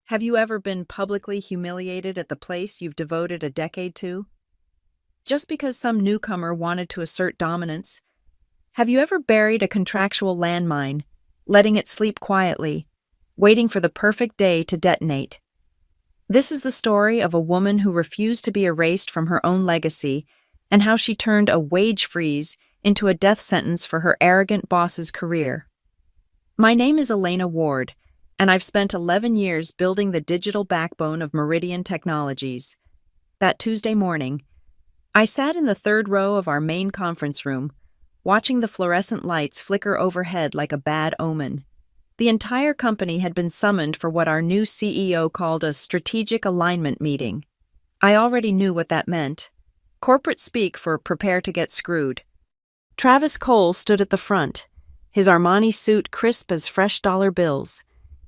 Have you ever been publicly humiliated at the place you've devoted a decade to? Just because some newcomer wanted to assert dominance? Have you ever buried a contractual landmine, letting it sleep quietly, waiting for the perfect day to detonate? This is the story of a woman who refused to be erased from her own legacy and how she turned a wage freeze into a death sentence for her arrogant boss's career. My name is Elena Ward, and I've spent 11 years building the digital backbone of Meridian Technologies. That Tuesday morning, I sat in the third row of our main conference room, watching the fluorescent lights flicker overhead like a bad omen. The entire company had been summoned for what our new CEO called a strategic alignment meeting. I already knew what that meant. Corporate speak for prepare to get screwed. Travis Cole stood at the front, his Armani suit crisp as fresh dollar bills,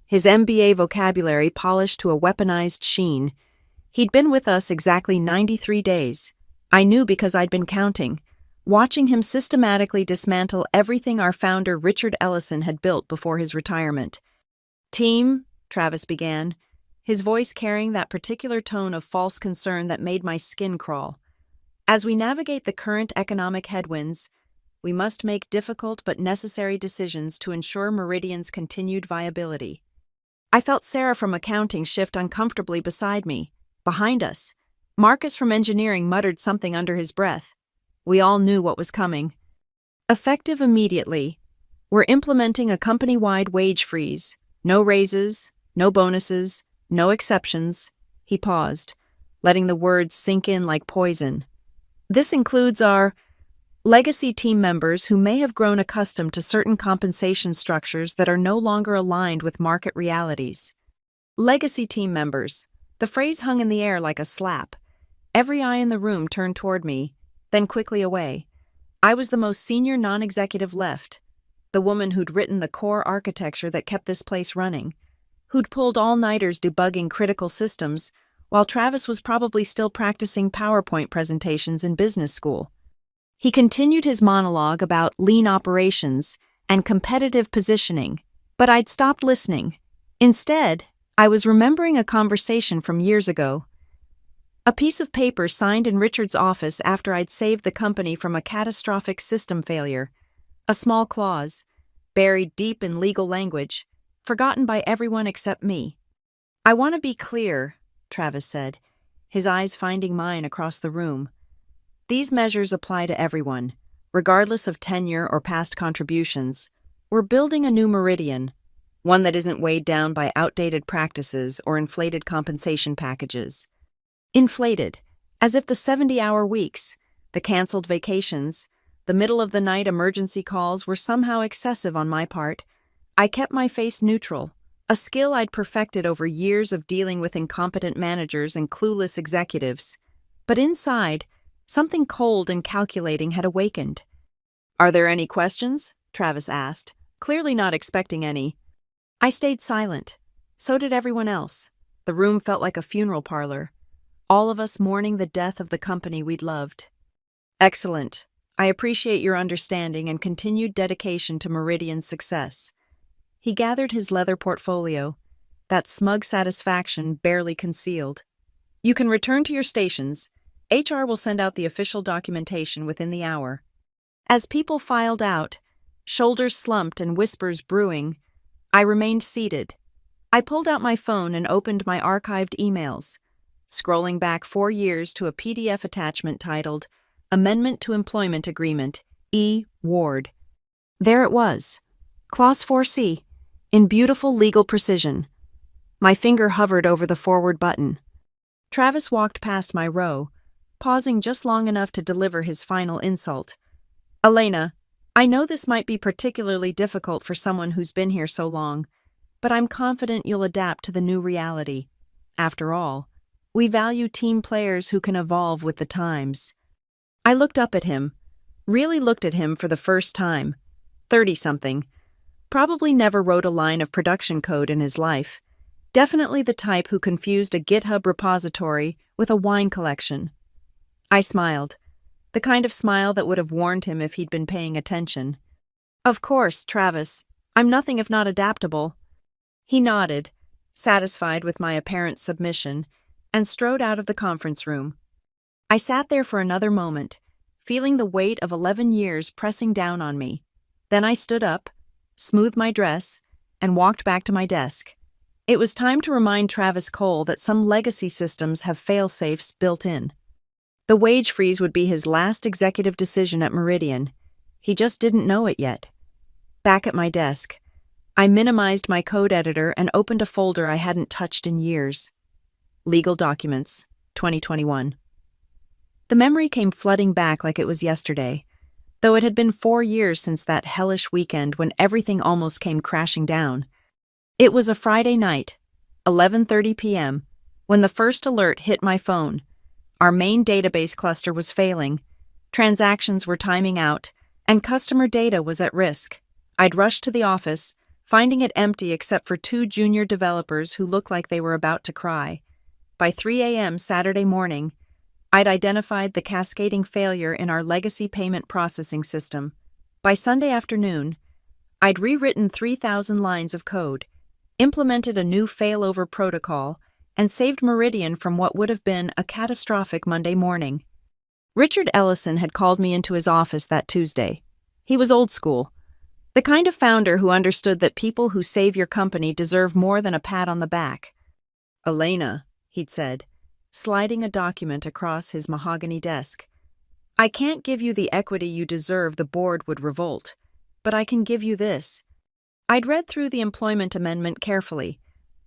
his MBA vocabulary polished to a weaponized sheen. He'd been with us exactly 93 days. I knew because I'd been counting, watching him systematically dismantle everything our founder Richard Ellison had built before his retirement. "Team," Travis began, his voice carrying that particular tone of false concern that made my skin crawl. "As we navigate the current economic headwinds, we must make difficult but necessary decisions to ensure Meridian's continued viability." I felt Sarah from accounting shift uncomfortably beside me. Behind us, Marcus from engineering muttered something under his breath. We all knew what was coming. Effective immediately, we're implementing a company-wide wage freeze. No raises, no bonuses, no exceptions. He paused, letting the words sink in like poison. This includes our legacy team members who may have grown accustomed to certain compensation structures that are no longer aligned with market realities. Legacy team members. The phrase hung in the air like a slap. Every eye in the room turned toward me, then quickly away. I was the most senior non-executive left, the woman who'd written the core architecture that kept this place running, who'd pulled all-nighters debugging critical systems, while Travis was probably still practicing PowerPoint presentations in business school. He continued his monologue about lean operations and competitive positioning, but I'd stopped listening. Instead, I was remembering a conversation from years ago. A piece of paper signed in Richard's office after I'd saved the company from a catastrophic system failure. A small clause, buried deep in legal language, forgotten by everyone except me. "I want to be clear," Travis said, his eyes finding mine across the room. "These measures apply to everyone, regardless of tenure or past contributions. We're building a new Meridian, one that isn't weighed down by outdated practices or inflated compensation packages." Inflated, as if the 70-hour weeks, the canceled vacations, the middle-of-the-night emergency calls were somehow excessive on my part. I kept my face neutral, a skill I'd perfected over years of dealing with incompetent managers and clueless executives. But inside, something cold and calculating had awakened. "Are there any questions?" Travis asked, clearly not expecting any. I stayed silent. So did everyone else. The room felt like a funeral parlor, all of us mourning the death of the company we'd loved. "Excellent. I appreciate your understanding and continued dedication to Meridian's success." He gathered his leather portfolio, that smug satisfaction barely concealed. "You can return to your stations. HR will send out the official documentation within the hour." As people filed out, shoulders slumped and whispers brewing, I remained seated. I pulled out my phone and opened my archived emails, scrolling back 4 years to a PDF attachment titled Amendment to Employment Agreement, E. Ward. There it was, Clause 4C, in beautiful legal precision. My finger hovered over the forward button. Travis walked past my row, pausing just long enough to deliver his final insult. "Elena, I know this might be particularly difficult for someone who's been here so long, but I'm confident you'll adapt to the new reality. After all, we value team players who can evolve with the times." I looked up at him, really looked at him for the first time. 30-something. Probably never wrote a line of production code in his life. Definitely the type who confused a GitHub repository with a wine collection. I smiled, the kind of smile that would have warned him if he'd been paying attention. "Of course, Travis. I'm nothing if not adaptable." He nodded, satisfied with my apparent submission, and strode out of the conference room. I sat there for another moment, feeling the weight of 11 years pressing down on me. Then I stood up, smoothed my dress, and walked back to my desk. It was time to remind Travis Cole that some legacy systems have fail-safes built in. The wage freeze would be his last executive decision at Meridian. He just didn't know it yet. Back at my desk, I minimized my code editor and opened a folder I hadn't touched in years. Legal Documents, 2021. The memory came flooding back like it was yesterday, though it had been 4 years since that hellish weekend when everything almost came crashing down. It was a Friday night, 11:30 p.m., when the first alert hit my phone. Our main database cluster was failing, transactions were timing out, and customer data was at risk. I'd rushed to the office, finding it empty except for 2 junior developers who looked like they were about to cry. By 3 a.m. Saturday morning, I'd identified the cascading failure in our legacy payment processing system. By Sunday afternoon, I'd rewritten 3,000 lines of code, implemented a new failover protocol, and saved Meridian from what would have been a catastrophic Monday morning. Richard Ellison had called me into his office that Tuesday. He was old school, the kind of founder who understood that people who save your company deserve more than a pat on the back. "Elena," he'd said, sliding a document across his mahogany desk, "I can't give you the equity you deserve. The board would revolt. But I can give you this." I'd read through the employment amendment carefully.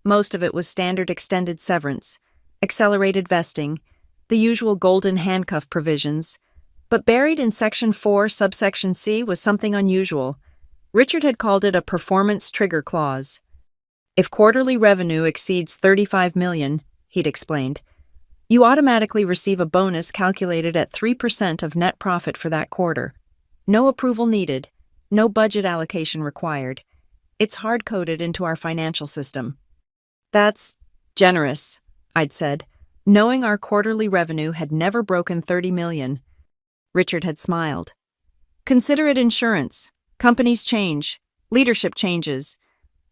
Most of it was standard extended severance, accelerated vesting, the usual golden handcuff provisions. But buried in Section 4, subsection C was something unusual. Richard had called it a performance trigger clause. If quarterly revenue exceeds $35 million, he'd explained, you automatically receive a bonus calculated at 3% of net profit for that quarter. No approval needed, no budget allocation required. It's hard-coded into our financial system. "That's generous," I'd said, knowing our quarterly revenue had never broken $30 million. Richard had smiled. "Consider it insurance. Companies change, leadership changes,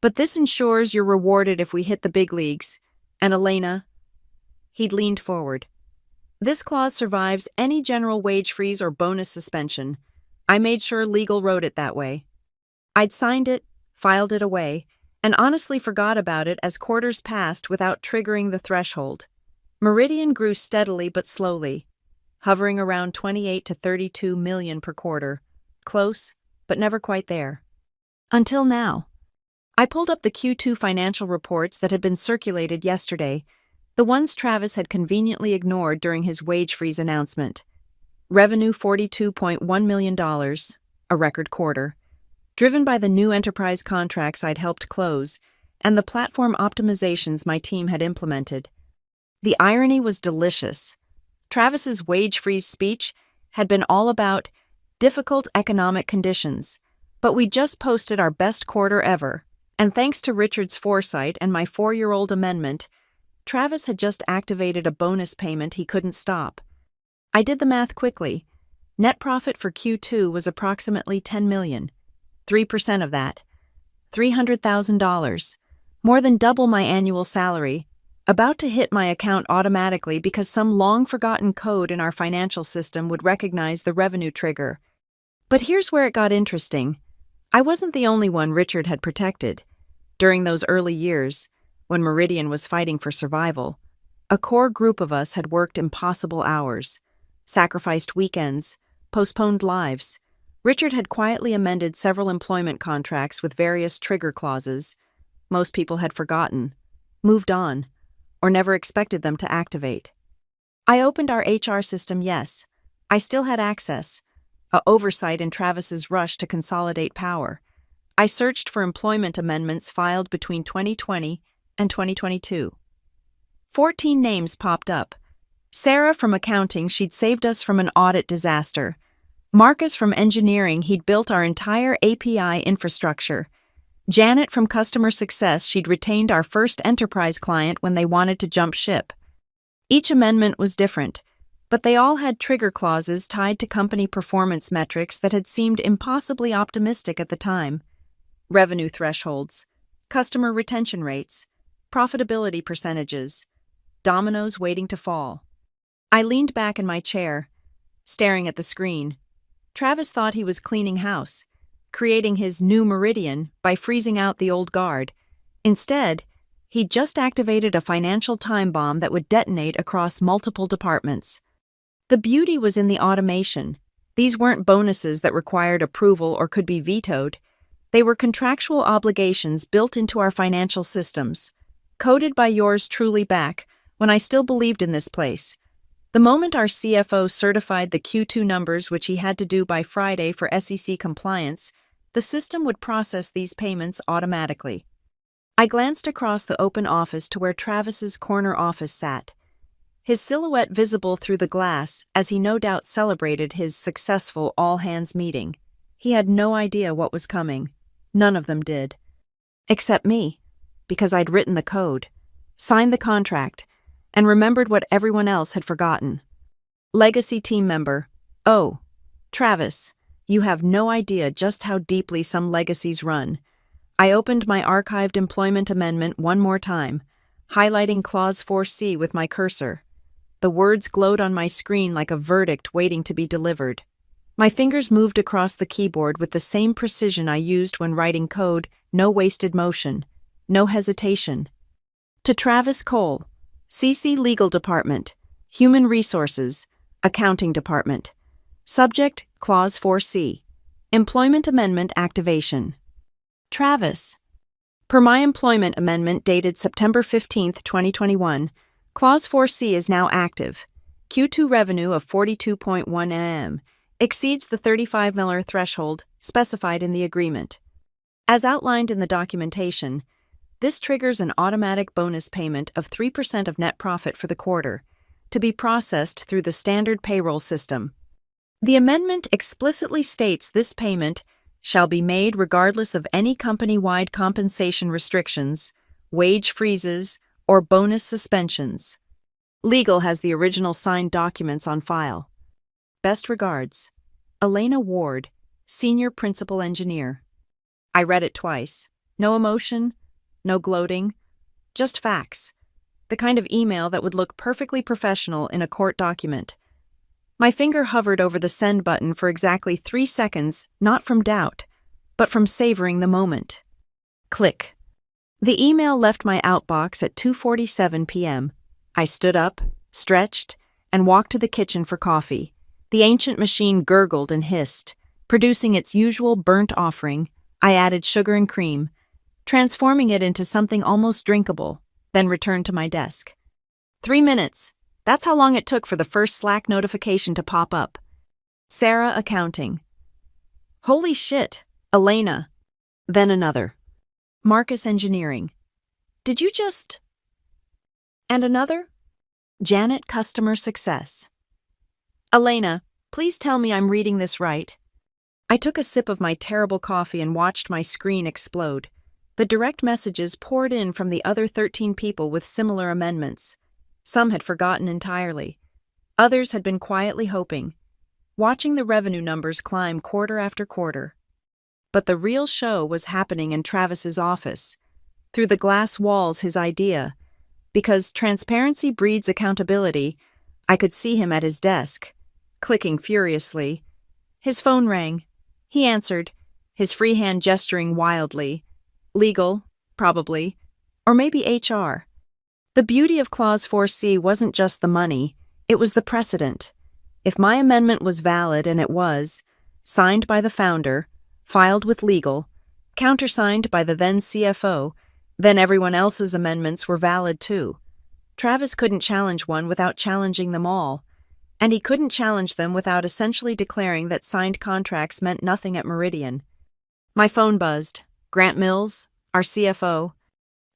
but this ensures you're rewarded if we hit the big leagues. And Elena," he'd leaned forward, "this clause survives any general wage freeze or bonus suspension. I made sure legal wrote it that way." I'd signed it, filed it away, and honestly forgot about it as quarters passed without triggering the threshold. Meridian grew steadily but slowly, hovering around 28 to 32 million per quarter, close, but never quite there. Until now. I pulled up the Q2 financial reports that had been circulated yesterday, the ones Travis had conveniently ignored during his wage freeze announcement. Revenue $42.1 million, a record quarter, driven by the new enterprise contracts I'd helped close and the platform optimizations my team had implemented. The irony was delicious. Travis's wage freeze speech had been all about difficult economic conditions, but we just posted our best quarter ever, and thanks to Richard's foresight and my 4-year-old amendment, Travis had just activated a bonus payment he couldn't stop. I did the math quickly. Net profit for Q2 was approximately $10 million. 3% of that, $300,000, more than double my annual salary, about to hit my account automatically because some long-forgotten code in our financial system would recognize the revenue trigger. But here's where it got interesting. I wasn't the only one Richard had protected. During those early years, when Meridian was fighting for survival, a core group of us had worked impossible hours, sacrificed weekends, postponed lives. Richard had quietly amended several employment contracts with various trigger clauses. Most people had forgotten, moved on, or never expected them to activate. I opened our HR system, yes. I still had access, a oversight in Travis's rush to consolidate power. I searched for employment amendments filed between 2020 and 2022. 14 names popped up. Sarah from accounting, she'd saved us from an audit disaster. Marcus from engineering, he'd built our entire API infrastructure. Janet from customer success, she'd retained our first enterprise client when they wanted to jump ship. Each amendment was different, but they all had trigger clauses tied to company performance metrics that had seemed impossibly optimistic at the time. Revenue thresholds, customer retention rates, Profitability percentages. Dominoes waiting to fall. I leaned back in my chair, staring at the screen. Travis thought he was cleaning house, creating his new meridian by freezing out the old guard. Instead, he just activated a financial time bomb that would detonate across multiple departments. The beauty was in the automation. These weren't bonuses that required approval or could be vetoed. They were contractual obligations built into our financial systems, coded by yours truly back when I still believed in this place. The moment our CFO certified the Q2 numbers, which he had to do by Friday for SEC compliance, the system would process these payments automatically. I glanced across the open office to where Travis's corner office sat, his silhouette visible through the glass as he no doubt celebrated his successful all-hands meeting. He had no idea what was coming. None of them did. Except me, because I'd written the code, signed the contract, and remembered what everyone else had forgotten. Legacy team member. Oh, Travis, you have no idea just how deeply some legacies run. I opened my archived employment amendment one more time, highlighting Clause 4C with my cursor. The words glowed on my screen like a verdict waiting to be delivered. My fingers moved across the keyboard with the same precision I used when writing code, no wasted motion, no hesitation. To Travis Cole, CC Legal Department, Human Resources, Accounting Department. Subject, Clause 4C. Employment Amendment Activation. Travis. Per my employment amendment dated September 15, 2021, Clause 4C is now active. Q2 revenue of $42.1 million exceeds the $35 million threshold specified in the agreement. As outlined in the documentation, this triggers an automatic bonus payment of 3% of net profit for the quarter, to be processed through the standard payroll system. The amendment explicitly states this payment shall be made regardless of any company-wide compensation restrictions, wage freezes, or bonus suspensions. Legal has the original signed documents on file. Best regards, Elena Ward, Senior Principal Engineer. I read it twice. No emotion, no gloating, just facts. The kind of email that would look perfectly professional in a court document. My finger hovered over the send button for exactly 3 seconds, not from doubt, but from savoring the moment. Click. The email left my outbox at 2:47 p.m. I stood up, stretched, and walked to the kitchen for coffee. The ancient machine gurgled and hissed. Producing its usual burnt offering, I added sugar and cream, transforming it into something almost drinkable, then returned to my desk. 3 minutes. That's how long it took for the first Slack notification to pop up. Sarah Accounting. Holy shit, Elena. Then another. Marcus Engineering. Did you just... And another? Janet Customer Success. Elena, please tell me I'm reading this right. I took a sip of my terrible coffee and watched my screen explode. The direct messages poured in from the other 13 people with similar amendments. Some had forgotten entirely. Others had been quietly hoping, watching the revenue numbers climb quarter after quarter. But the real show was happening in Travis's office, through the glass walls his idea. Because transparency breeds accountability, I could see him at his desk, clicking furiously. His phone rang. He answered, his free hand gesturing wildly. Legal, probably, or maybe HR. The beauty of Clause 4C wasn't just the money, it was the precedent. If my amendment was valid, and it was, signed by the founder, filed with legal, countersigned by the then CFO, then everyone else's amendments were valid too. Travis couldn't challenge one without challenging them all, and he couldn't challenge them without essentially declaring that signed contracts meant nothing at Meridian. My phone buzzed. Grant Mills, our CFO.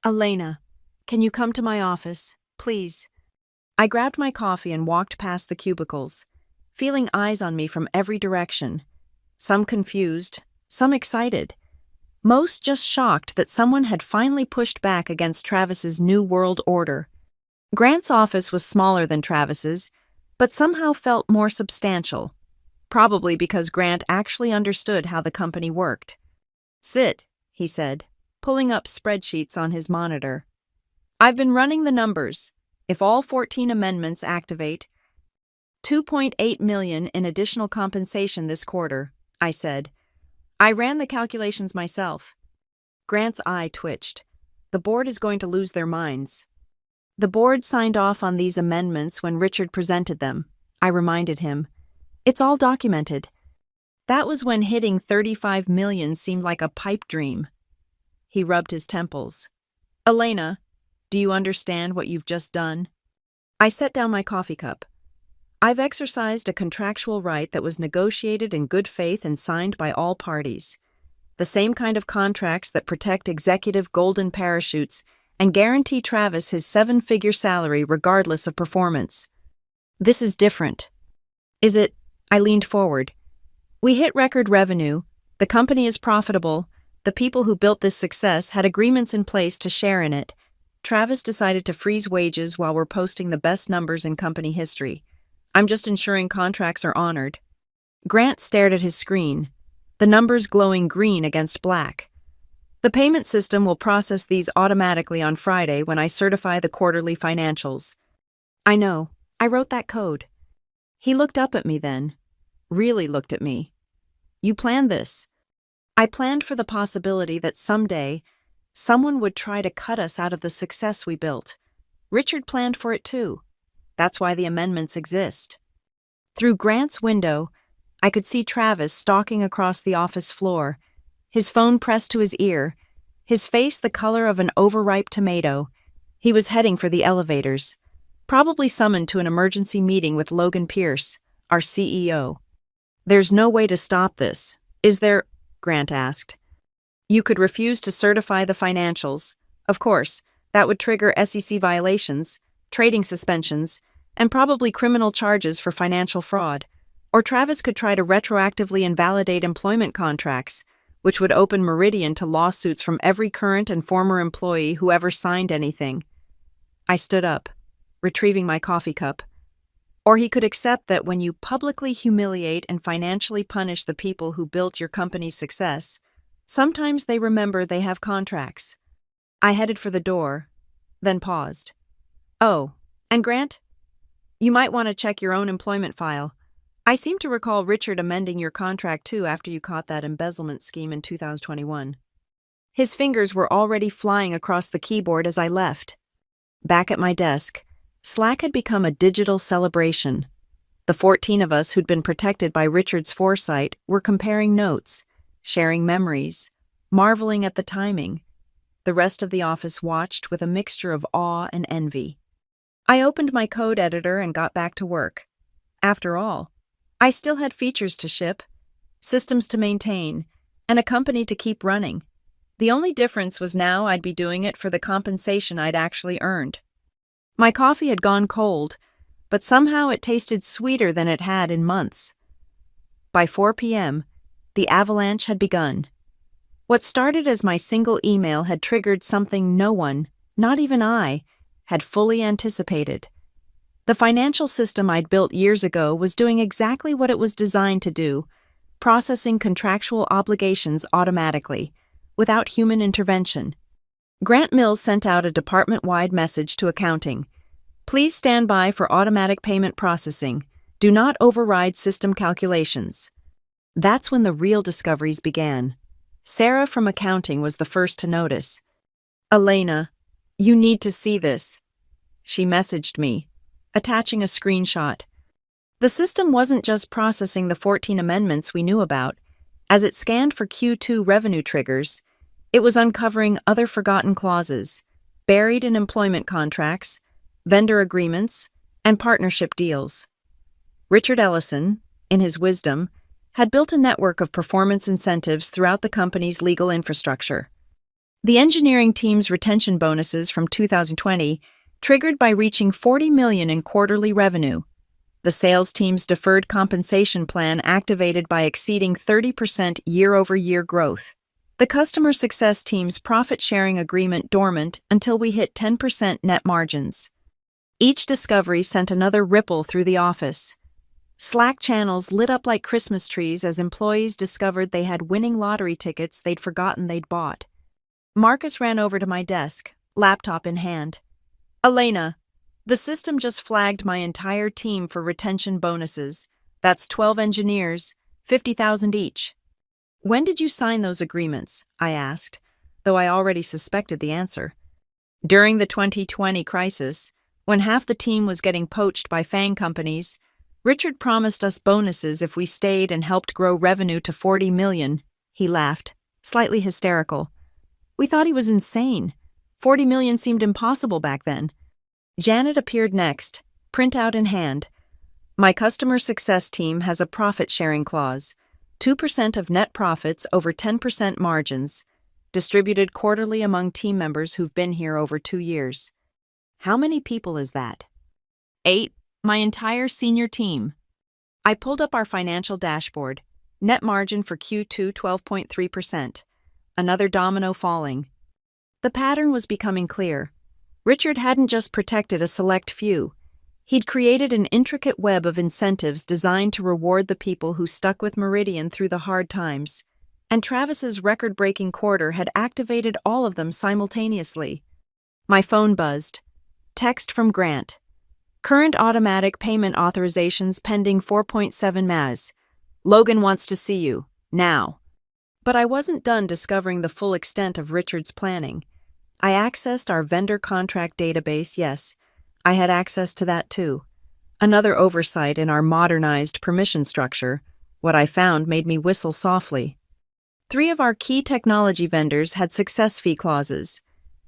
Elena, can you come to my office, please? I grabbed my coffee and walked past the cubicles, feeling eyes on me from every direction. Some confused, some excited. Most just shocked that someone had finally pushed back against Travis's new world order. Grant's office was smaller than Travis's, but somehow felt more substantial, probably because Grant actually understood how the company worked. Sit, he said, pulling up spreadsheets on his monitor. I've been running the numbers. If all 14 amendments activate, 2.8 million in additional compensation this quarter, I said. I ran the calculations myself. Grant's eye twitched. The board is going to lose their minds. The board signed off on these amendments when Richard presented them, I reminded him. It's all documented. That was when hitting 35 million seemed like a pipe dream. He rubbed his temples. Elena, do you understand what you've just done? I set down my coffee cup. I've exercised a contractual right that was negotiated in good faith and signed by all parties. The same kind of contracts that protect executive golden parachutes and guarantee Travis his 7-figure salary regardless of performance. This is different. Is it? I leaned forward. We hit record revenue, the company is profitable, the people who built this success had agreements in place to share in it. Travis decided to freeze wages while we're posting the best numbers in company history. I'm just ensuring contracts are honored. Grant stared at his screen, the numbers glowing green against black. The payment system will process these automatically on Friday when I certify the quarterly financials. I know. I wrote that code. He looked up at me then. Really looked at me. You planned this. I planned for the possibility that someday someone would try to cut us out of the success we built. Richard planned for it too. That's why the amendments exist. Through Grant's window, I could see Travis stalking across the office floor, his phone pressed to his ear, his face the color of an overripe tomato. He was heading for the elevators, probably summoned to an emergency meeting with Logan Pierce, our CEO. There's no way to stop this, is there? Grant asked. You could refuse to certify the financials. Of course, that would trigger SEC violations, trading suspensions, and probably criminal charges for financial fraud. Or Travis could try to retroactively invalidate employment contracts, which would open Meridian to lawsuits from every current and former employee who ever signed anything. I stood up, retrieving my coffee cup. Or he could accept that when you publicly humiliate and financially punish the people who built your company's success, sometimes they remember they have contracts. I headed for the door, then paused. Oh, and Grant? You might want to check your own employment file. I seem to recall Richard amending your contract too after you caught that embezzlement scheme in 2021. His fingers were already flying across the keyboard as I left. Back at my desk, Slack had become a digital celebration. The 14 of us who'd been protected by Richard's foresight were comparing notes, sharing memories, marveling at the timing. The rest of the office watched with a mixture of awe and envy. I opened my code editor and got back to work. After all, I still had features to ship, systems to maintain, and a company to keep running. The only difference was now I'd be doing it for the compensation I'd actually earned. My coffee had gone cold, but somehow it tasted sweeter than it had in months. By 4 p.m., the avalanche had begun. What started as my single email had triggered something no one, not even I, had fully anticipated. The financial system I'd built years ago was doing exactly what it was designed to do, processing contractual obligations automatically, without human intervention. Grant Mills sent out a department-wide message to accounting. Please stand by for automatic payment processing. Do not override system calculations. That's when the real discoveries began. Sarah from accounting was the first to notice. Elena, you need to see this. She messaged me, attaching a screenshot. The system wasn't just processing the 14 amendments we knew about. As it scanned for Q2 revenue triggers, it was uncovering other forgotten clauses, buried in employment contracts, vendor agreements, and partnership deals. Richard Ellison, in his wisdom, had built a network of performance incentives throughout the company's legal infrastructure. The engineering team's retention bonuses from 2020 triggered by reaching $40 million in quarterly revenue. The sales team's deferred compensation plan activated by exceeding 30% year-over-year growth. The customer success team's profit-sharing agreement dormant until we hit 10% net margins. Each discovery sent another ripple through the office. Slack channels lit up like Christmas trees as employees discovered they had winning lottery tickets they'd forgotten they'd bought. Marcus ran over to my desk, laptop in hand. Elena, the system just flagged my entire team for retention bonuses. That's 12 engineers, 50,000 each. When did you sign those agreements? I asked, though I already suspected the answer. During the 2020 crisis, when half the team was getting poached by FAANG companies, Richard promised us bonuses if we stayed and helped grow revenue to 40 million. He laughed, slightly hysterical. We thought he was insane. 40 million seemed impossible back then. Janet appeared next, printout in hand. My customer success team has a profit-sharing clause, 2% of net profits over 10% margins, distributed quarterly among team members who've been here over 2 years. How many people is that? 8, my entire senior team. I pulled up our financial dashboard. Net margin for Q2, 12.3%. Another domino falling. The pattern was becoming clear. Richard hadn't just protected a select few. He'd created an intricate web of incentives designed to reward the people who stuck with Meridian through the hard times. And Travis's record-breaking quarter had activated all of them simultaneously. My phone buzzed. Text from Grant. Current automatic payment authorizations pending 4.7 MAS. Logan wants to see you, now. But I wasn't done discovering the full extent of Richard's planning. I accessed our vendor contract database, yes. I had access to that too. Another oversight in our modernized permission structure. What I found made me whistle softly. 3 of our key technology vendors had success fee clauses.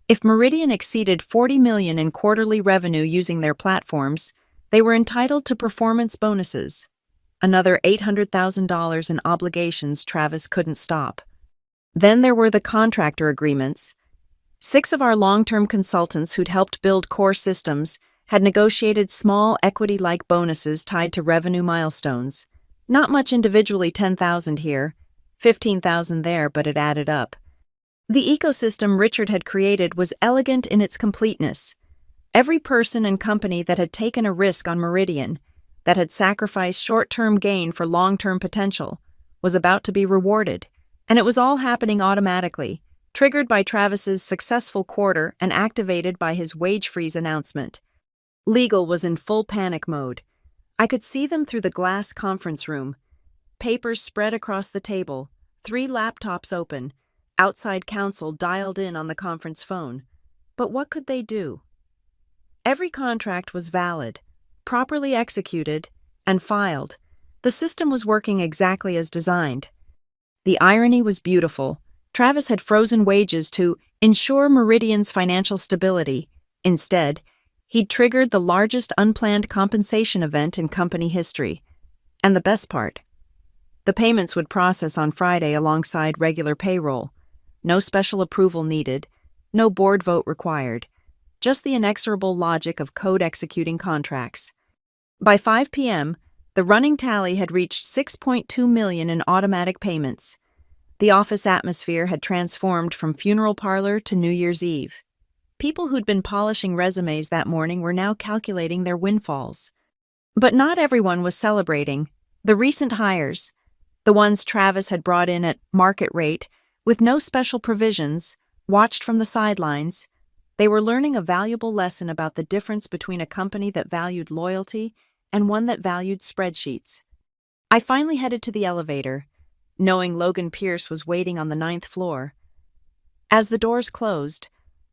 If Meridian exceeded 40 million in quarterly revenue using their platforms, they were entitled to performance bonuses. Another $800,000 in obligations Travis couldn't stop. Then there were the contractor agreements. 6 of our long-term consultants who'd helped build core systems had negotiated small equity-like bonuses tied to revenue milestones. Not much individually, 10,000 here, 15,000 there, but it added up. The ecosystem Richard had created was elegant in its completeness. Every person and company that had taken a risk on Meridian, that had sacrificed short-term gain for long-term potential, was about to be rewarded, and it was all happening automatically, triggered by Travis's successful quarter and activated by his wage freeze announcement. Legal was in full panic mode. I could see them through the glass conference room. Papers spread across the table, 3 laptops open, outside counsel dialed in on the conference phone. But what could they do? Every contract was valid, properly executed, and filed. The system was working exactly as designed. The irony was beautiful. Travis had frozen wages to ensure Meridian's financial stability. Instead, he'd triggered the largest unplanned compensation event in company history. And the best part, the payments would process on Friday alongside regular payroll. No special approval needed, no board vote required, just the inexorable logic of code executing contracts. By 5 p.m., the running tally had reached 6.2 million in automatic payments. The office atmosphere had transformed from funeral parlor to New Year's Eve. People who'd been polishing resumes that morning were now calculating their windfalls. But not everyone was celebrating. The recent hires, the ones Travis had brought in at market rate, with no special provisions, watched from the sidelines. They were learning a valuable lesson about the difference between a company that valued loyalty and one that valued spreadsheets. I finally headed to the elevator, knowing Logan Pierce was waiting on the 9th floor. As the doors closed,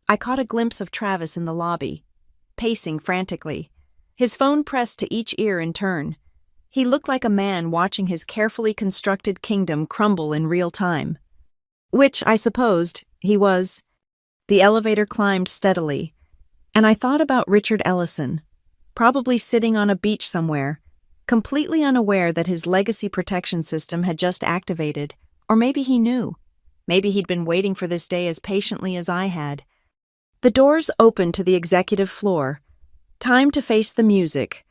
I caught a glimpse of Travis in the lobby, pacing frantically, his phone pressed to each ear in turn. He looked like a man watching his carefully constructed kingdom crumble in real time. Which, I supposed, he was. The elevator climbed steadily, and I thought about Richard Ellison, probably sitting on a beach somewhere, completely unaware that his legacy protection system had just activated, or maybe he knew. Maybe he'd been waiting for this day as patiently as I had. The doors opened to the executive floor. Time to face the music,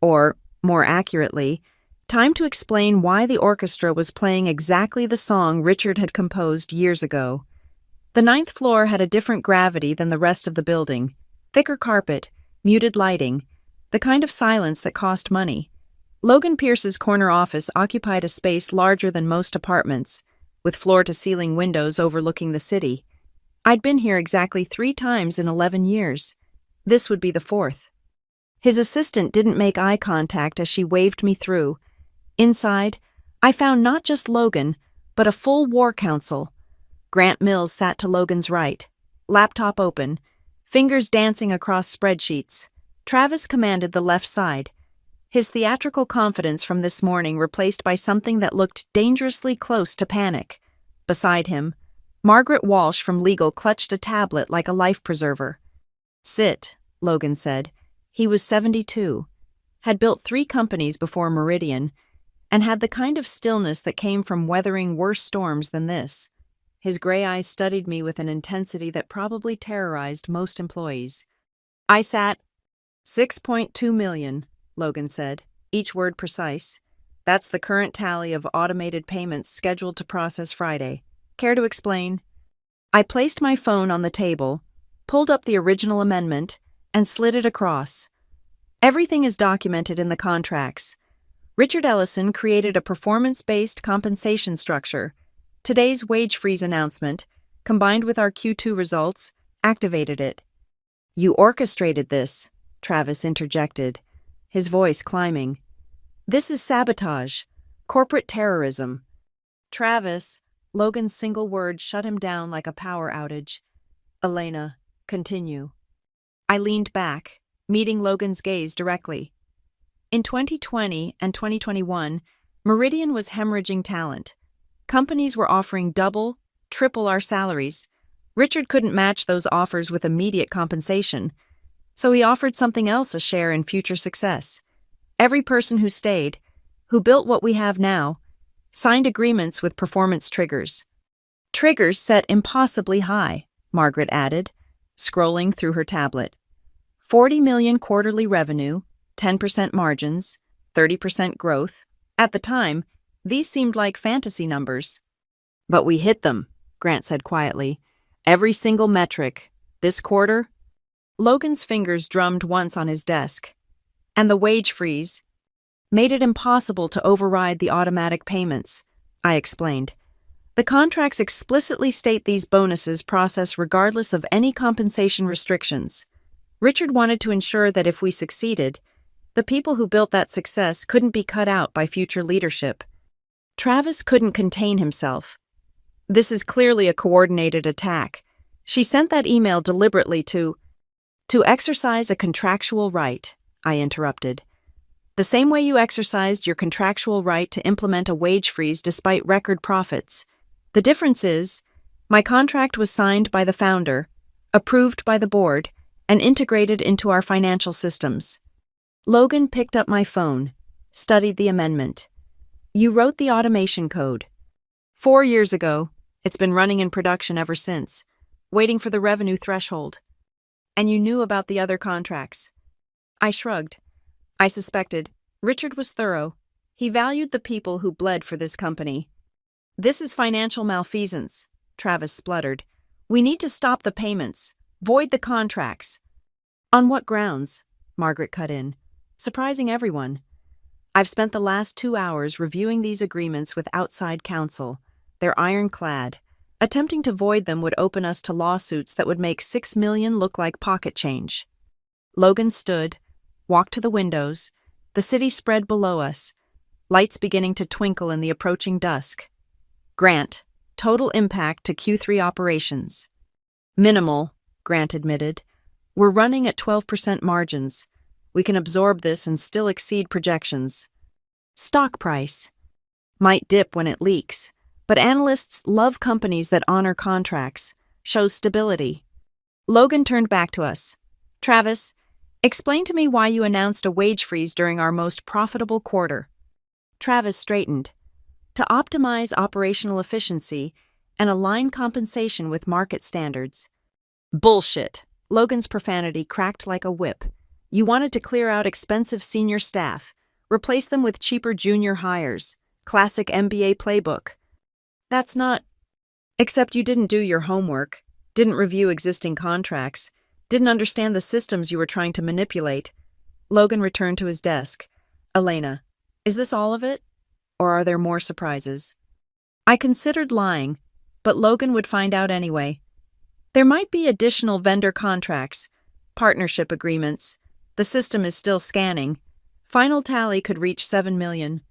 or, more accurately, time to explain why the orchestra was playing exactly the song Richard had composed years ago. The 9th floor had a different gravity than the rest of the building. Thicker carpet, muted lighting, the kind of silence that cost money. Logan Pierce's corner office occupied a space larger than most apartments, with floor-to-ceiling windows overlooking the city. I'd been here exactly 3 times in 11 years. This would be the fourth. His assistant didn't make eye contact as she waved me through. Inside, I found not just Logan, but a full war council. Grant Mills sat to Logan's right, laptop open, fingers dancing across spreadsheets. Travis commanded the left side, his theatrical confidence from this morning replaced by something that looked dangerously close to panic. Beside him, Margaret Walsh from legal clutched a tablet like a life preserver. "Sit," Logan said. He was 72, had built 3 companies before Meridian, and had the kind of stillness that came from weathering worse storms than this. His gray eyes studied me with an intensity that probably terrorized most employees. I sat. 6.2 million, Logan said, each word precise. That's the current tally of automated payments scheduled to process Friday. Care to explain? I placed my phone on the table, pulled up the original amendment, and slid it across. Everything is documented in the contracts. Richard Ellison created a performance-based compensation structure. Today's wage freeze announcement, combined with our Q2 results, activated it. You orchestrated this, Travis interjected, his voice climbing. This is sabotage, corporate terrorism. Travis, Logan's single word shut him down like a power outage. Elena, continue. I leaned back, meeting Logan's gaze directly. In 2020 and 2021, Meridian was hemorrhaging talent. Companies were offering double, triple our salaries. Richard couldn't match those offers with immediate compensation, so he offered something else, a share in future success. Every person who stayed, who built what we have now, signed agreements with performance triggers. Triggers set impossibly high, Margaret added, scrolling through her tablet. 40 million quarterly revenue, 10% margins, 30% growth. At the time, these seemed like fantasy numbers. But we hit them, Grant said quietly. Every single metric. This quarter? Logan's fingers drummed once on his desk. And the wage freeze made it impossible to override the automatic payments, I explained. The contracts explicitly state these bonuses process regardless of any compensation restrictions. Richard wanted to ensure that if we succeeded, the people who built that success couldn't be cut out by future leadership. Travis couldn't contain himself. This is clearly a coordinated attack. She sent that email deliberately to exercise a contractual right, I interrupted. The same way you exercised your contractual right to implement a wage freeze despite record profits. The difference is, my contract was signed by the founder, approved by the board, and integrated into our financial systems. Logan picked up my phone, studied the amendment. You wrote the automation code. 4 years ago, it's been running in production ever since, waiting for the revenue threshold. And you knew about the other contracts. I shrugged. I suspected. Richard was thorough. He valued the people who bled for this company. This is financial malfeasance, Travis spluttered. We need to stop the payments. Void the contracts. On what grounds? Margaret cut in, surprising everyone. I've spent the last 2 hours reviewing these agreements with outside counsel. They're ironclad. Attempting to void them would open us to lawsuits that would make $6 million look like pocket change. Logan stood, walked to the windows. The city spread below us, lights beginning to twinkle in the approaching dusk. Grant, total impact to Q3 operations. Minimal, Grant admitted. We're running at 12% margins. We can absorb this and still exceed projections. Stock price might dip when it leaks, but analysts love companies that honor contracts, shows stability. Logan turned back to us. Travis, explain to me why you announced a wage freeze during our most profitable quarter. Travis straightened. To optimize operational efficiency and align compensation with market standards. Bullshit. Logan's profanity cracked like a whip. You wanted to clear out expensive senior staff, replace them with cheaper junior hires. Classic MBA playbook. That's not... Except you didn't do your homework, didn't review existing contracts, didn't understand the systems you were trying to manipulate. Logan returned to his desk. Elena, is this all of it? Or are there more surprises? I considered lying, but Logan would find out anyway. There might be additional vendor contracts, partnership agreements. The system is still scanning. Final tally could reach 7 million.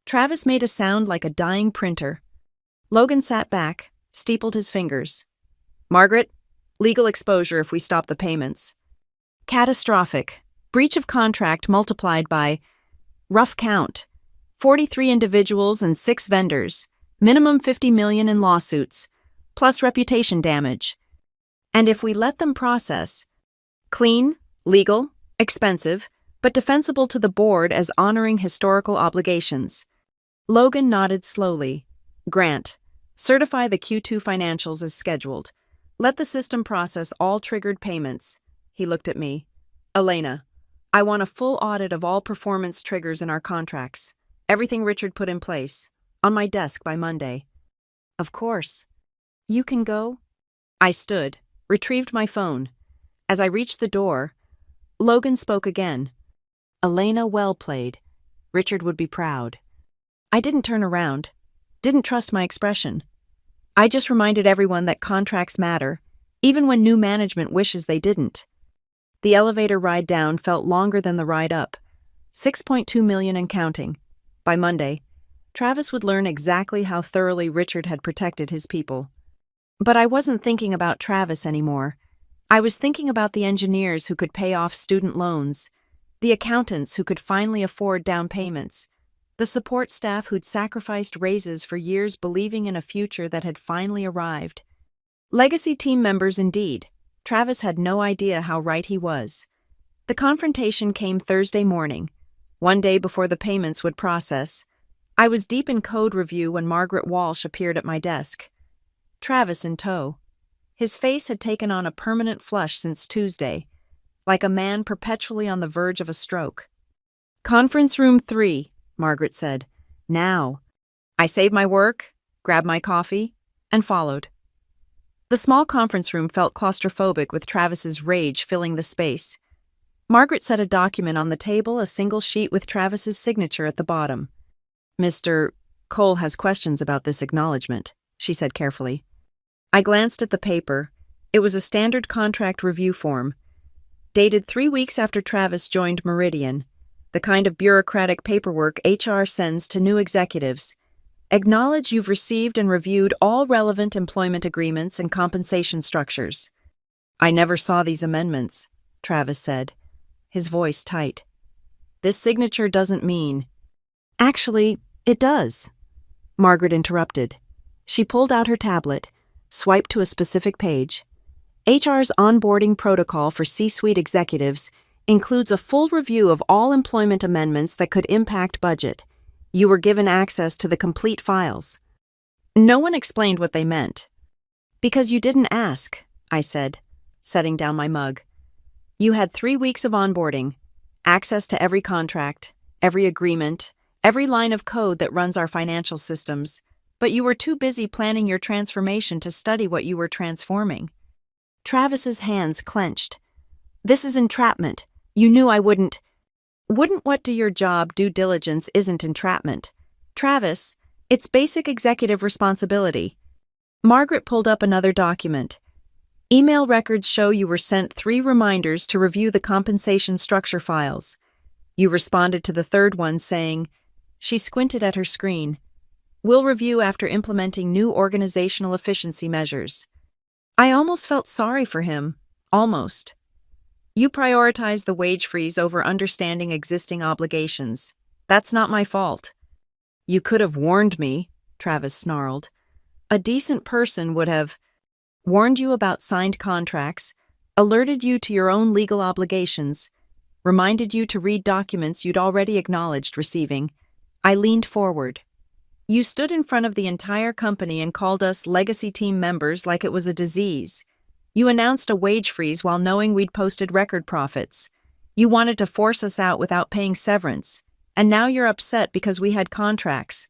Travis made a sound like a dying printer. Logan sat back, steepled his fingers. Margaret, legal exposure if we stop the payments. Catastrophic. Breach of contract multiplied by, rough count, 43 individuals and 6 vendors, minimum 50 million in lawsuits, plus reputation damage. And if we let them process, clean, legal, expensive, but defensible to the board as honoring historical obligations. Logan nodded slowly. Grant, certify the Q2 financials as scheduled. Let the system process all triggered payments. He looked at me. Elena, I want a full audit of all performance triggers in our contracts. Everything Richard put in place. On my desk by Monday. Of course. You can go? I stood, retrieved my phone. As I reached the door, Logan spoke again. Elena, well played. Richard would be proud. I didn't turn around, didn't trust my expression. I just reminded everyone that contracts matter, even when new management wishes they didn't. The elevator ride down felt longer than the ride up. 6.2 million and counting. By Monday, Travis would learn exactly how thoroughly Richard had protected his people. But I wasn't thinking about Travis anymore. I was thinking about the engineers who could pay off student loans, the accountants who could finally afford down payments, the support staff who'd sacrificed raises for years believing in a future that had finally arrived. Legacy team members indeed. Travis had no idea how right he was. The confrontation came Thursday morning, one day before the payments would process. I was deep in code review when Margaret Walsh appeared at my desk. Travis in tow. His face had taken on a permanent flush since Tuesday, like a man perpetually on the verge of a stroke. Conference room 3, Margaret said. Now. I saved my work, grabbed my coffee, and followed. The small conference room felt claustrophobic with Travis's rage filling the space. Margaret set a document on the table, a single sheet with Travis's signature at the bottom. Mr. Cole has questions about this acknowledgement, she said carefully. I glanced at the paper. It was a standard contract review form, dated 3 weeks after Travis joined Meridian, the kind of bureaucratic paperwork HR sends to new executives. Acknowledge you've received and reviewed all relevant employment agreements and compensation structures. I never saw these amendments, Travis said, his voice tight. This signature doesn't mean. Actually, it does. Margaret interrupted. She pulled out her tablet, swiped to a specific page. HR's onboarding protocol for C-suite executives includes a full review of all employment amendments that could impact budget. You were given access to the complete files. No one explained what they meant. Because you didn't ask, I said, setting down my mug. You had 3 weeks of onboarding, access to every contract, every agreement, every line of code that runs our financial systems, but you were too busy planning your transformation to study what you were transforming. Travis's hands clenched. This is entrapment. You knew I wouldn't. Wouldn't what do your job due diligence isn't entrapment. Travis, it's basic executive responsibility. Margaret pulled up another document. Email records show you were sent 3 reminders to review the compensation structure files. You responded to the third one saying, she squinted at her screen, we'll review after implementing new organizational efficiency measures. I almost felt sorry for him. Almost. You prioritize the wage freeze over understanding existing obligations. That's not my fault. You could have warned me, Travis snarled. A decent person would have warned you about signed contracts, alerted you to your own legal obligations, reminded you to read documents you'd already acknowledged receiving. I leaned forward. You stood in front of the entire company and called us legacy team members like it was a disease. You announced a wage freeze while knowing we'd posted record profits. You wanted to force us out without paying severance, and now you're upset because we had contracts.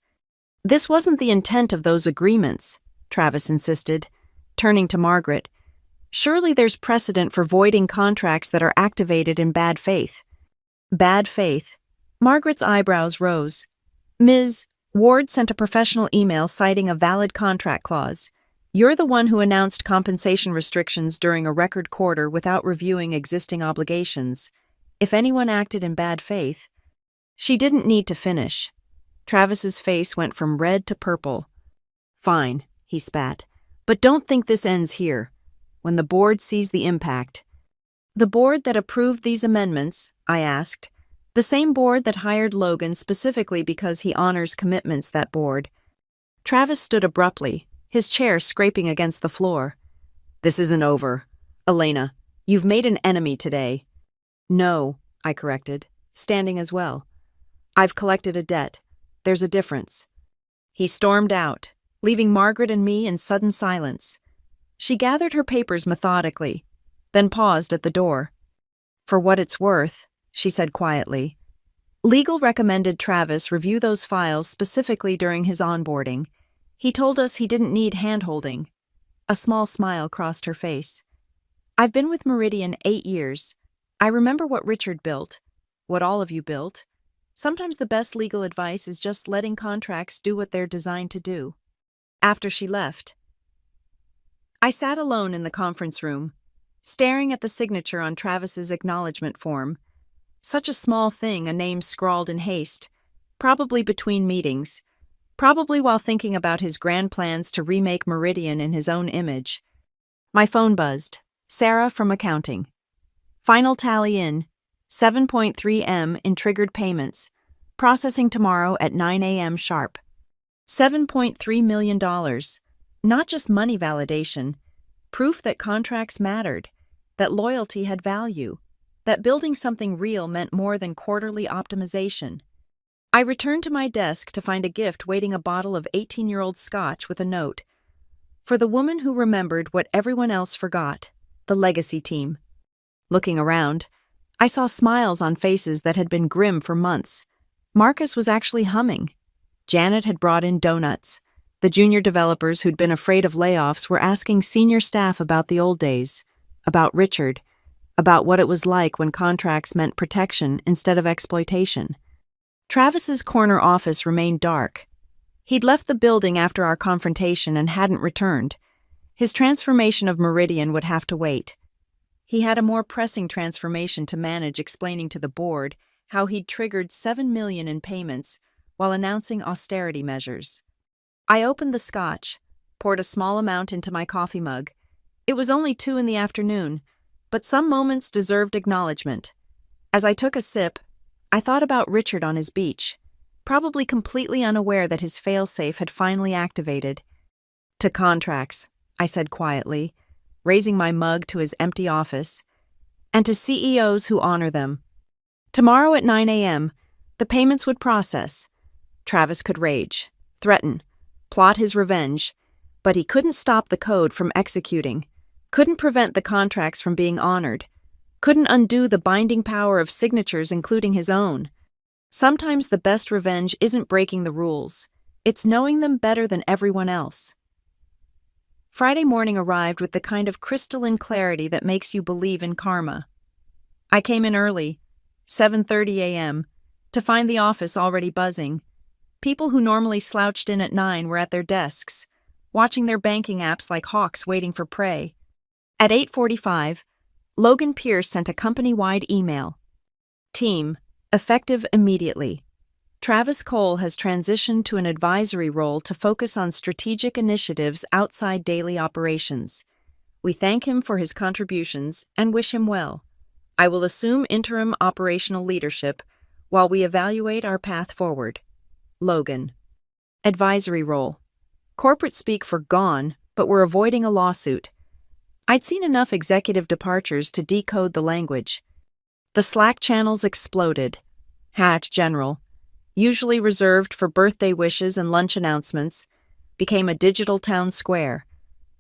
This wasn't the intent of those agreements, Travis insisted, turning to Margaret. Surely there's precedent for voiding contracts that are activated in bad faith. Bad faith. Margaret's eyebrows rose. Ms. Ward sent a professional email citing a valid contract clause. You're the one who announced compensation restrictions during a record quarter without reviewing existing obligations. If anyone acted in bad faith, she didn't need to finish. Travis's face went from red to purple. Fine, he spat. But don't think this ends here. When the board sees the impact. The board that approved these amendments, I asked. The same board that hired Logan specifically because he honors commitments, that board. Travis stood abruptly, his chair scraping against the floor. This isn't over. Elena, you've made an enemy today. No, I corrected, standing as well. I've collected a debt. There's a difference. He stormed out, leaving Margaret and me in sudden silence. She gathered her papers methodically, then paused at the door. For what it's worth, she said quietly. Legal recommended Travis review those files specifically during his onboarding. He told us he didn't need hand-holding. A small smile crossed her face. I've been with Meridian 8 years. I remember what Richard built, what all of you built. Sometimes the best legal advice is just letting contracts do what they're designed to do. After she left, I sat alone in the conference room, staring at the signature on Travis's acknowledgement form. Such a small thing, a name scrawled in haste, probably between meetings, probably while thinking about his grand plans to remake Meridian in his own image. My phone buzzed. Sarah from accounting. Final tally in, 7.3 M in triggered payments, processing tomorrow at 9 a.m. sharp. $7.3 million. Not just money validation, proof that contracts mattered, that loyalty had value, that building something real meant more than quarterly optimization. I returned to my desk to find a gift waiting, a bottle of 18-year-old scotch with a note. For the woman who remembered what everyone else forgot, the legacy team. Looking around, I saw smiles on faces that had been grim for months. Marcus was actually humming. Janet had brought in donuts. The junior developers who'd been afraid of layoffs were asking senior staff about the old days, about Richard, about what it was like when contracts meant protection instead of exploitation. Travis's corner office remained dark. He'd left the building after our confrontation and hadn't returned. His transformation of Meridian would have to wait. He had a more pressing transformation to manage, explaining to the board how he'd triggered $7 million in payments while announcing austerity measures. I opened the scotch, poured a small amount into my coffee mug. It was only 2 in the afternoon, but some moments deserved acknowledgement. As I took a sip, I thought about Richard on his beach, probably completely unaware that his failsafe had finally activated. To contracts, I said quietly, raising my mug to his empty office, and to CEOs who honor them. Tomorrow at 9 a.m., the payments would process. Travis could rage, threaten, plot his revenge, but he couldn't stop the code from executing, couldn't prevent the contracts from being honored, couldn't undo the binding power of signatures, including his own. Sometimes the best revenge isn't breaking the rules, it's knowing them better than everyone else. Friday morning arrived with the kind of crystalline clarity that makes you believe in karma. I came in early, 7:30 a.m., to find the office already buzzing. People who normally slouched in at 9 were at their desks, watching their banking apps like hawks waiting for prey. At 8:45, Logan Pierce sent a company-wide email. Team, effective immediately. Travis Cole has transitioned to an advisory role to focus on strategic initiatives outside daily operations. We thank him for his contributions and wish him well. I will assume interim operational leadership while we evaluate our path forward. Logan. Advisory role. Corporate speak for gone, but we're avoiding a lawsuit. I'd seen enough executive departures to decode the language. The Slack channels exploded. Hatch General, usually reserved for birthday wishes and lunch announcements, became a digital town square.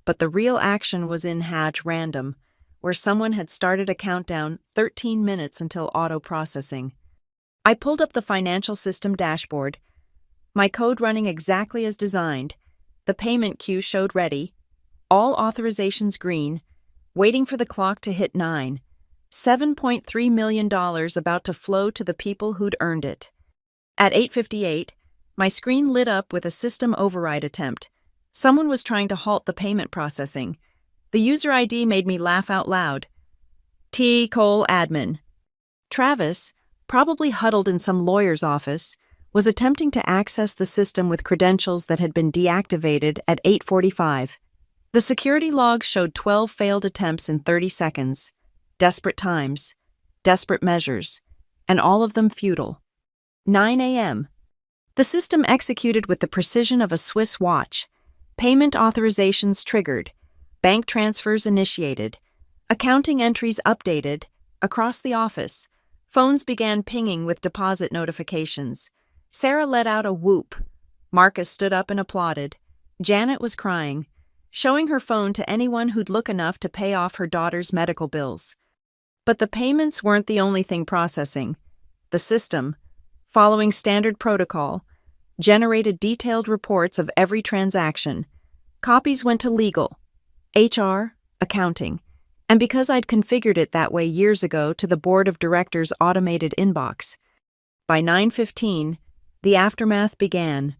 But the real action was in Hatch Random, where someone had started a countdown 13 minutes until auto-processing. I pulled up the financial system dashboard, my code running exactly as designed. The payment queue showed ready, all authorizations green, waiting for the clock to hit 9. $7.3 million about to flow to the people who'd earned it. At 8:58, my screen lit up with a system override attempt. Someone was trying to halt the payment processing. The user ID made me laugh out loud. T. Cole Admin. Travis, probably huddled in some lawyer's office, was attempting to access the system with credentials that had been deactivated at 8:45. The security log showed 12 failed attempts in 30 seconds. Desperate times, desperate measures, and all of them futile. 9 a.m. The system executed with the precision of a Swiss watch. Payment authorizations triggered, bank transfers initiated, accounting entries updated. Across the office, phones began pinging with deposit notifications. Sarah let out a whoop. Marcus stood up and applauded. Janet was crying, showing her phone to anyone who'd look enough to pay off her daughter's medical bills. But the payments weren't the only thing processing. The system, following standard protocol, generated detailed reports of every transaction. Copies went to legal, HR, accounting, and because I'd configured it that way years ago, to the board of directors' automated inbox. By 9:15, the aftermath began.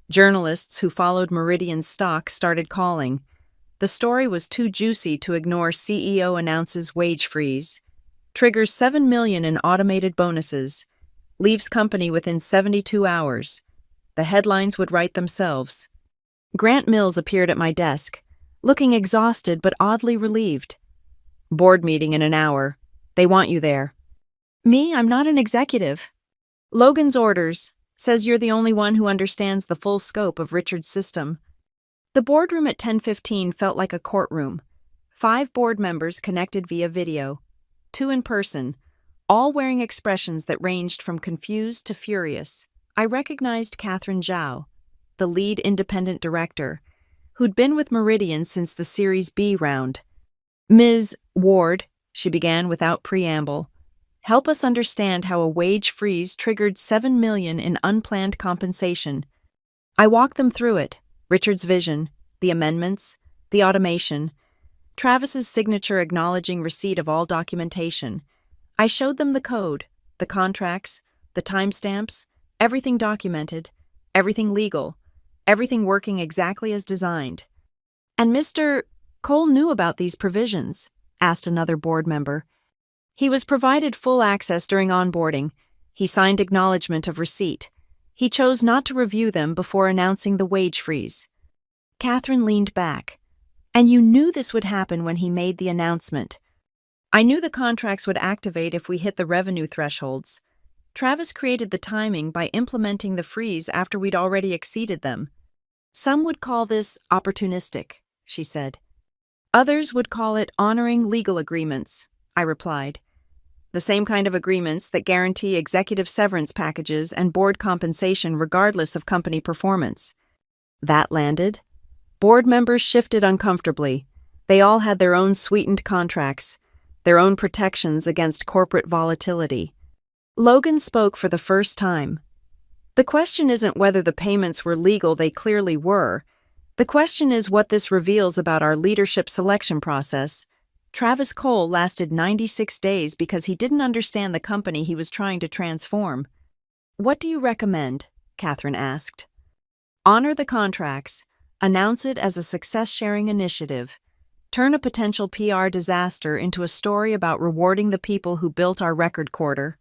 Journalists who followed Meridian's stock started calling. The story was too juicy to ignore. CEO announces wage freeze. Triggers $7 million in automated bonuses. Leaves company within 72 hours. The headlines would write themselves. Grant Mills appeared at my desk, looking exhausted but oddly relieved. Board meeting in an hour. They want you there. Me? I'm not an executive. Logan's orders. Says you're the only one who understands the full scope of Richard's system. The boardroom at 10:15 felt like a courtroom. 5 board members connected via video, 2 in person, all wearing expressions that ranged from confused to furious. I recognized Catherine Zhao, the lead independent director, who'd been with Meridian since the Series B round. Ms. Ward, she began without preamble, help us understand how a wage freeze triggered $7 million in unplanned compensation. I walked them through it, Richard's vision, the amendments, the automation, Travis's signature acknowledging receipt of all documentation. I showed them the code, the contracts, the timestamps, everything documented, everything legal, everything working exactly as designed. And Mr. Cole knew about these provisions, asked another board member. He was provided full access during onboarding. He signed acknowledgement of receipt. He chose not to review them before announcing the wage freeze. Catherine leaned back. And you knew this would happen when he made the announcement. I knew the contracts would activate if we hit the revenue thresholds. Travis created the timing by implementing the freeze after we'd already exceeded them. Some would call this opportunistic, she said. Others would call it honoring legal agreements, I replied. The same kind of agreements that guarantee executive severance packages and board compensation regardless of company performance. That landed. Board members shifted uncomfortably. They all had their own sweetened contracts, their own protections against corporate volatility. Logan spoke for the first time. The question isn't whether the payments were legal, they clearly were. The question is what this reveals about our leadership selection process. Travis Cole lasted 96 days because he didn't understand the company he was trying to transform. What do you recommend? Catherine asked. Honor the contracts. Announce it as a success-sharing initiative. Turn a potential PR disaster into a story about rewarding the people who built our record quarter.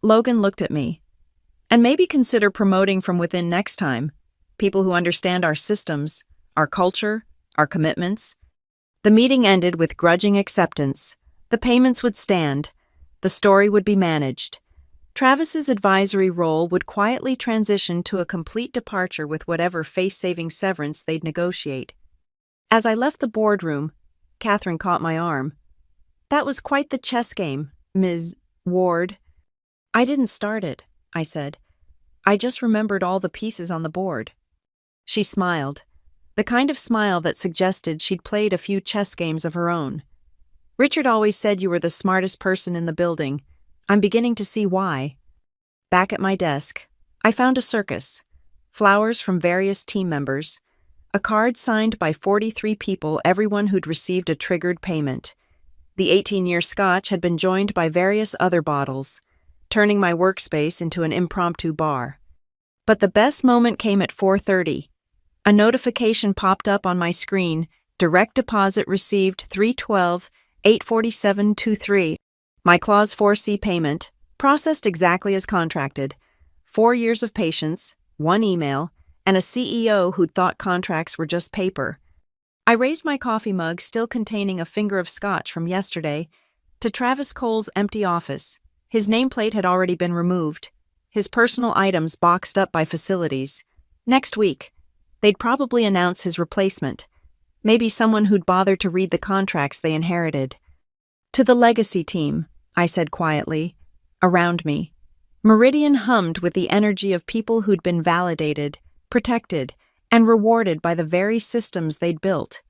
Logan looked at me. And maybe consider promoting from within next time. People who understand our systems, our culture, our commitments. The meeting ended with grudging acceptance. The payments would stand. The story would be managed. Travis's advisory role would quietly transition to a complete departure with whatever face-saving severance they'd negotiate. As I left the boardroom, Catherine caught my arm. That was quite the chess game, Ms. Ward. I didn't start it, I said. I just remembered all the pieces on the board. She smiled, the kind of smile that suggested she'd played a few chess games of her own. Richard always said you were the smartest person in the building. I'm beginning to see why. Back at my desk, I found a circus, flowers from various team members, a card signed by 43 people, everyone who'd received a triggered payment. The 18-year scotch had been joined by various other bottles, turning my workspace into an impromptu bar. But the best moment came at 4:30. A notification popped up on my screen. Direct deposit received 3/12/847/23. My Clause 4C payment, processed exactly as contracted. 4 years of patience, 1 email, and a CEO who'd thought contracts were just paper. I raised my coffee mug, still containing a finger of scotch from yesterday, to Travis Cole's empty office. His nameplate had already been removed, his personal items boxed up by facilities. Next week, they'd probably announce his replacement. Maybe someone who'd bother to read the contracts they inherited. To the legacy team, I said quietly. Around me, Meridian hummed with the energy of people who'd been validated, protected, and rewarded by the very systems they'd built.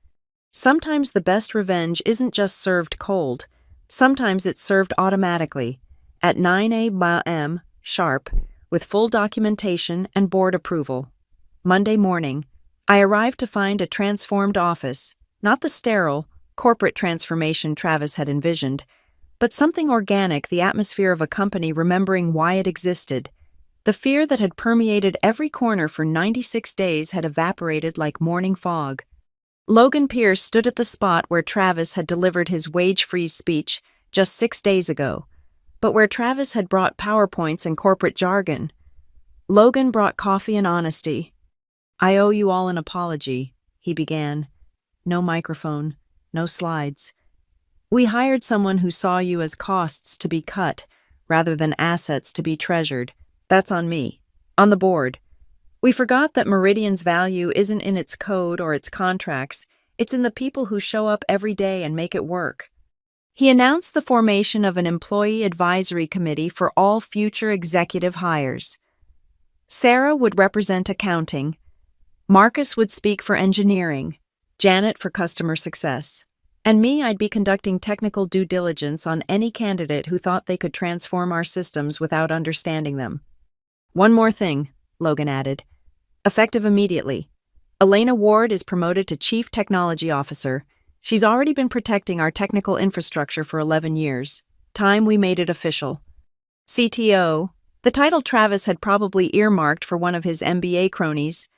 Sometimes the best revenge isn't just served cold. Sometimes it's served automatically, at 9 a.m. sharp, with full documentation and board approval. Monday morning, I arrived to find a transformed office, not the sterile, corporate transformation Travis had envisioned, but something organic, the atmosphere of a company remembering why it existed. The fear that had permeated every corner for 96 days had evaporated like morning fog. Logan Pierce stood at the spot where Travis had delivered his wage freeze speech just 6 days ago, but where Travis had brought PowerPoints and corporate jargon. Logan brought coffee and honesty. "I owe you all an apology," he began. No microphone, no slides. "We hired someone who saw you as costs to be cut, rather than assets to be treasured. That's on me. On the board. We forgot that Meridian's value isn't in its code or its contracts, it's in the people who show up every day and make it work." He announced the formation of an employee advisory committee for all future executive hires. Sarah would represent accounting, Marcus would speak for engineering, Janet for customer success, and me, I'd be conducting technical due diligence on any candidate who thought they could transform our systems without understanding them. "One more thing," Logan added. "Effective immediately. Elena Ward is promoted to Chief Technology Officer. She's already been protecting our technical infrastructure for 11 years. Time we made it official. CTO, the title Travis had probably earmarked for one of his MBA cronies.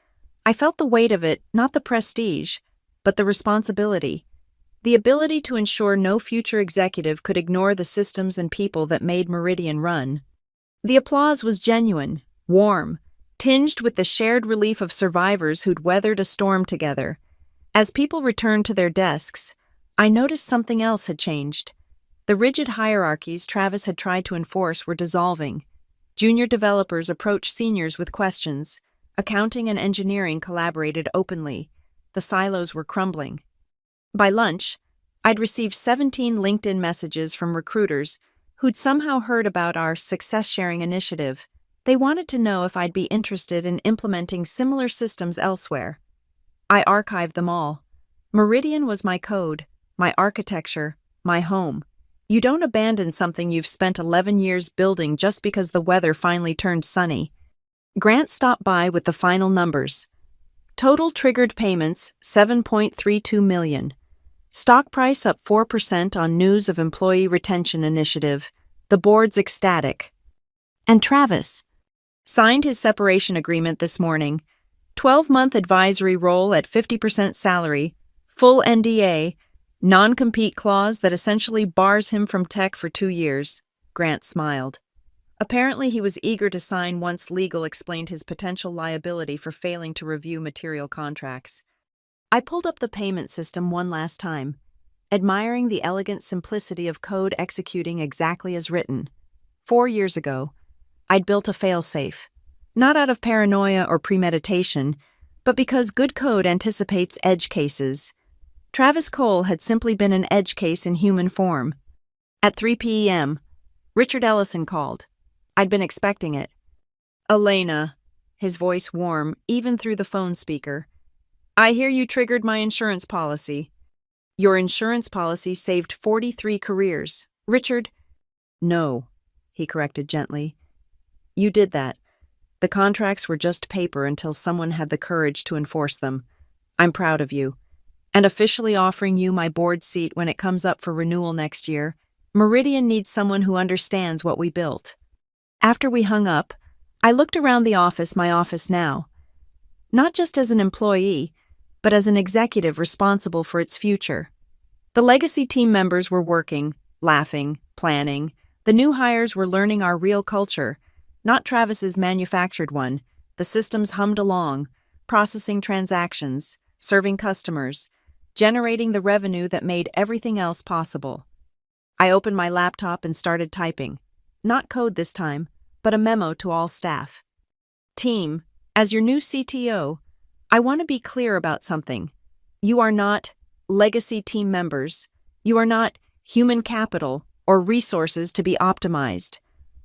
I felt the weight of it, not the prestige, but the responsibility. The ability to ensure no future executive could ignore the systems and people that made Meridian run." The applause was genuine, warm, tinged with the shared relief of survivors who'd weathered a storm together. As people returned to their desks, I noticed something else had changed. The rigid hierarchies Travis had tried to enforce were dissolving. Junior developers approached seniors with questions. Accounting and engineering collaborated openly. The silos were crumbling. By lunch, I'd received 17 LinkedIn messages from recruiters who'd somehow heard about our success-sharing initiative. They wanted to know if I'd be interested in implementing similar systems elsewhere. I archived them all. Meridian was my code, my architecture, my home. You don't abandon something you've spent 11 years building just because the weather finally turned sunny. Grant stopped by with the final numbers. Total triggered payments, $7.32 million. Stock price up 4% on news of employee retention initiative. The board's ecstatic. And Travis signed his separation agreement this morning. 12-month advisory role at 50% salary, full NDA, non-compete clause that essentially bars him from tech for 2 years. Grant smiled. Apparently he was eager to sign once legal explained his potential liability for failing to review material contracts. I pulled up the payment system one last time, admiring the elegant simplicity of code executing exactly as written. 4 years ago, I'd built a failsafe, not out of paranoia or premeditation, but because good code anticipates edge cases. Travis Cole had simply been an edge case in human form. At 3 p.m., Richard Ellison called. I'd been expecting it. "Elena," his voice warm, even through the phone speaker. "I hear you triggered my insurance policy." "Your insurance policy saved 43 careers. Richard." "No," he corrected gently. "You did that. The contracts were just paper until someone had the courage to enforce them. I'm proud of you. And officially offering you my board seat when it comes up for renewal next year, Meridian needs someone who understands what we built." After we hung up, I looked around the office, my office now. not just as an employee, but as an executive responsible for its future. The legacy team members were working, laughing, planning. The new hires were learning our real culture, not Travis's manufactured one. The systems hummed along, processing transactions, serving customers, generating the revenue that made everything else possible. I opened my laptop and started typing. Not code this time, but a memo to all staff. Team, as your new CTO, I want to be clear about something. You are not legacy team members. You are not human capital or resources to be optimized.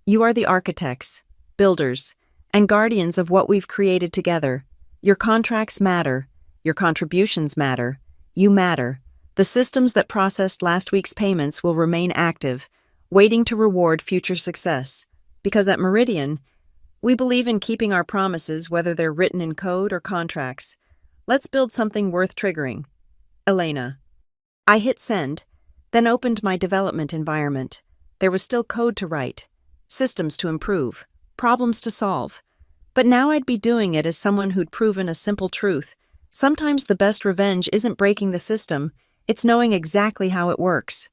You are the architects, builders, and guardians of what we've created together. Your contracts matter. Your contributions matter. You matter. The systems that processed last week's payments will remain active, waiting to reward future success. Because at Meridian, we believe in keeping our promises whether they're written in code or contracts. Let's build something worth triggering. Elena. I hit send, then opened my development environment. There was still code to write, systems to improve, problems to solve. But now I'd be doing it as someone who'd proven a simple truth. Sometimes the best revenge isn't breaking the system, it's knowing exactly how it works.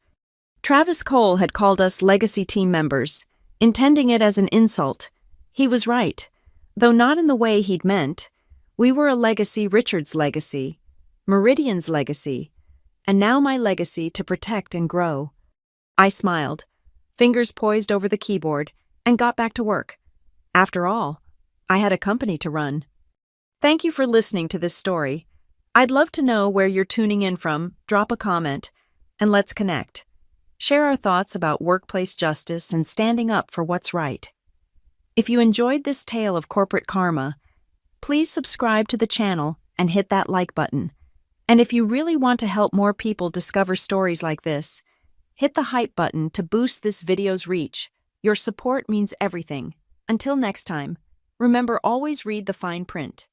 Travis Cole had called us legacy team members, intending it as an insult. He was right, though not in the way he'd meant. We were a legacy, Richard's legacy, Meridian's legacy, and now my legacy to protect and grow. I smiled, fingers poised over the keyboard, and got back to work. After all, I had a company to run. Thank you for listening to this story. I'd love to know where you're tuning in from. Drop a comment, and let's connect. Share our thoughts about workplace justice and standing up for what's right. If you enjoyed this tale of corporate karma, please subscribe to the channel and hit that like button. And if you really want to help more people discover stories like this, hit the hype button to boost this video's reach. Your support means everything. Until next time, remember, always read the fine print.